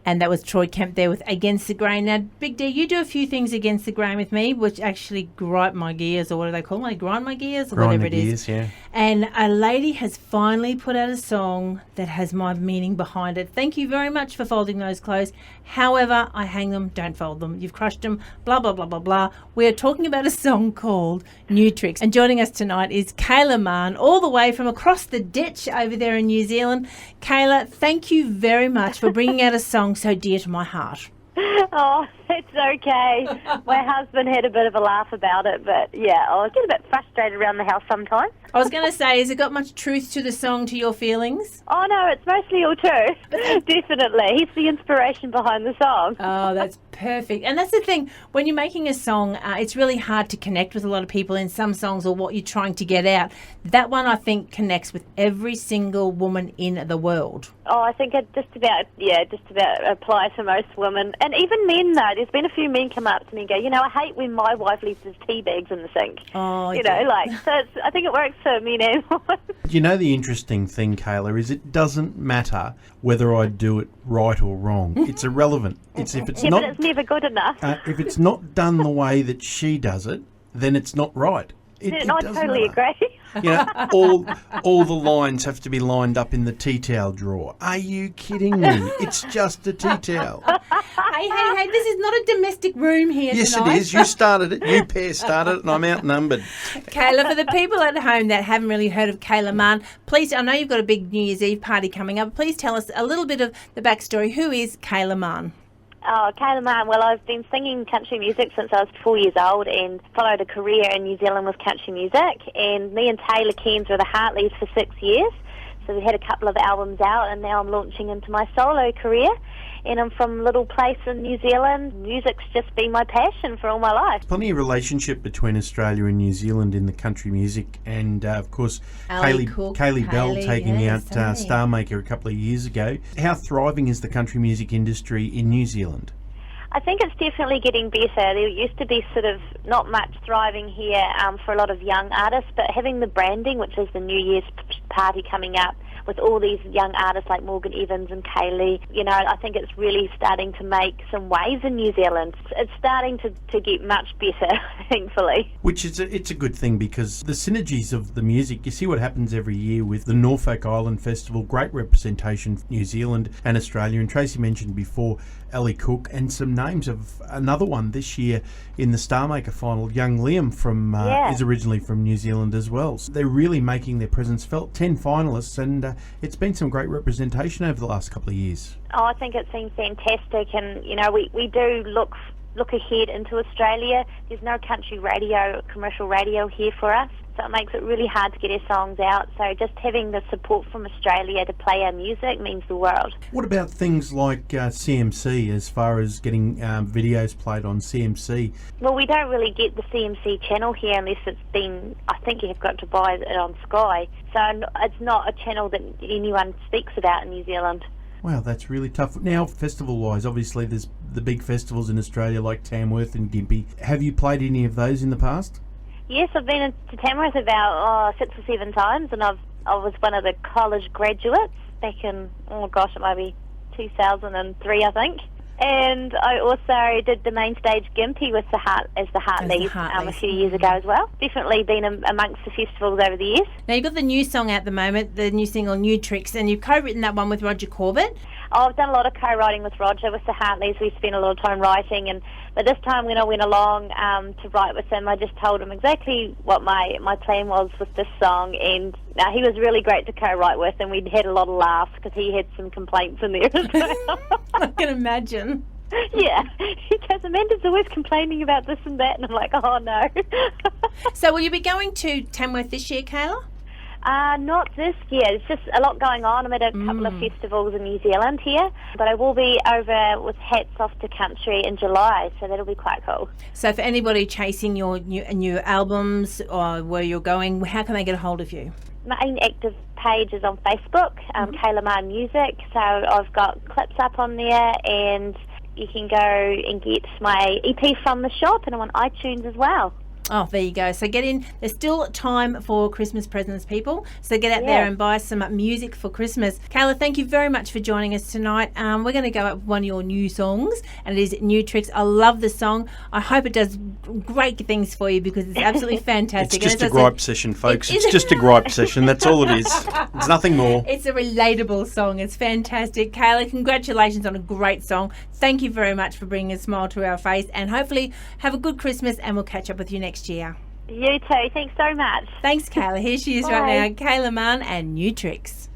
And that was Troy Kemp there with Against the Grain. Now, Big D, you do a few things against the grain with me, which actually gripe my gears, or what do they call them? Grind my gears, or whatever it is. Yeah. And a lady has finally put out a song that has my meaning behind it. Thank you very much for folding those clothes. However, I hang them, don't fold them. You've crushed them, blah, blah, blah, blah, blah. We are talking about a song called New Tricks. And joining us tonight is Kayla Mahon, all the way from across the ditch over there in New Zealand. Kayla, thank you very much for bringing out a song so dear to my heart. Oh, it's okay. My husband had a bit of a laugh about it, but yeah, I get a bit frustrated around the house sometimes. I was going to say, has it got much truth to the song, to your feelings? Oh no, it's mostly all true. Definitely. He's the inspiration behind the song. Oh, that's perfect. And that's the thing, when you're making a song, it's really hard to connect with a lot of people in some songs or what you're trying to get out. That one, I think, connects with every single woman in the world. Oh, I think it just about applies to most women. And even men, though. There's been a few men come up to me and go, I hate when my wife leaves his tea bags in the sink. Oh, So I think it works for men and women. You know, the interesting thing, Kayla, is it doesn't matter whether I do it right or wrong. It's irrelevant. But it's never good enough. If it's not done the way that she does it, then it's not right. I totally agree. All the lines have to be lined up in the tea towel drawer. Are you kidding me? It's just a tea towel. Hey, this is not a domestic room here yes, tonight. Yes, it is. You started it. You pair started it, and I'm outnumbered. Kayla, for the people at home that haven't really heard of Kayla Mahon, please, I know you've got a big New Year's Eve party coming up. Please tell us a little bit of the backstory. Who is Kayla Mahon? Oh, Kayla Mahon. Well, I've been singing country music since I was 4 years old and followed a career in New Zealand with country music. And me and Taylor Cairns were the Hartleys for 6 years. So we had a couple of albums out, and now I'm launching into my solo career. And I'm from a little place in New Zealand. Music's just been my passion for all my life. Plenty of relationship between Australia and New Zealand in the country music, and of course Kaylee Bell taking out Star Maker a couple of years ago. How thriving is the country music industry in New Zealand? I think it's definitely getting better. There used to be sort of not much thriving here for a lot of young artists, but having the branding, which is the New Year's party coming up, with all these young artists like Morgan Evans and Kaylee, I think it's really starting to make some waves in New Zealand. It's starting to get much better, thankfully. Which is it's a good thing, because the synergies of the music, you see what happens every year with the Norfolk Island Festival, great representation for New Zealand and Australia. And Tracy mentioned before Ellie Cook, and some names of another one this year in the Star Maker final, young Liam is originally from New Zealand as well. So they're really making their presence felt. 10 finalists, and it's been some great representation over the last couple of years. Oh, I think it's been fantastic, and we do look ahead into Australia. There's no country radio, commercial radio here for us, so it makes it really hard to get our songs out. So just having the support from Australia to play our music means the world. What about things like CMC, as far as getting videos played on CMC? Well, we don't really get the CMC channel here unless it's been, I think you have got to buy it on Sky. So it's not a channel that anyone speaks about in New Zealand. Wow, that's really tough. Now, festival-wise, obviously there's the big festivals in Australia like Tamworth and Gympie. Have you played any of those in the past? Yes, I've been to Tamworth about 6 or 7 times, and I was one of the college graduates back in, it might be 2003, I think. And I also did the main stage Gympie with the Hartleys a few years ago as well. Definitely been amongst the festivals over the years. Now, you've got the new song at the moment, the new single New Tricks, and you've co-written that one with Roger Corbett. I've done a lot of co-writing with Roger, with the Hartleys. We spent a lot of time writing, but this time when I went along to write with him, I just told him exactly what my plan was with this song, and he was really great to co-write with, and we'd had a lot of laughs because he had some complaints in there as well. I can imagine. Yeah, he goes, Amanda's always complaining about this and that, and I'm like, oh no. So will you be going to Tamworth this year, Kayla? Not this year. There's just a lot going on. I'm at a couple of festivals in New Zealand here, but I will be over with Hats Off to Country in July, so that'll be quite cool. So for anybody chasing your new albums or where you're going, how can they get a hold of you? My main active page is on Facebook, Kayla Mahon Music, so I've got clips up on there, and you can go and get my EP from the shop, and I'm on iTunes as well. Oh, there you go. So get in. There's still time for Christmas presents, people. So get out there and buy some music for Christmas. Kayla, thank you very much for joining us tonight. We're going to go up with one of your new songs, and it is New Tricks. I love the song. I hope it does great things for you because it's absolutely fantastic. It's just a gripe session, folks. It's just a gripe session. That's all it is. It's nothing more. It's a relatable song. It's fantastic. Kayla, congratulations on a great song. Thank you very much for bringing a smile to our face, and hopefully have a good Christmas, and we'll catch up with you next year. You too. Thanks so much. Thanks, Kayla. Here she is right now, Kayla Mahon and New Tricks.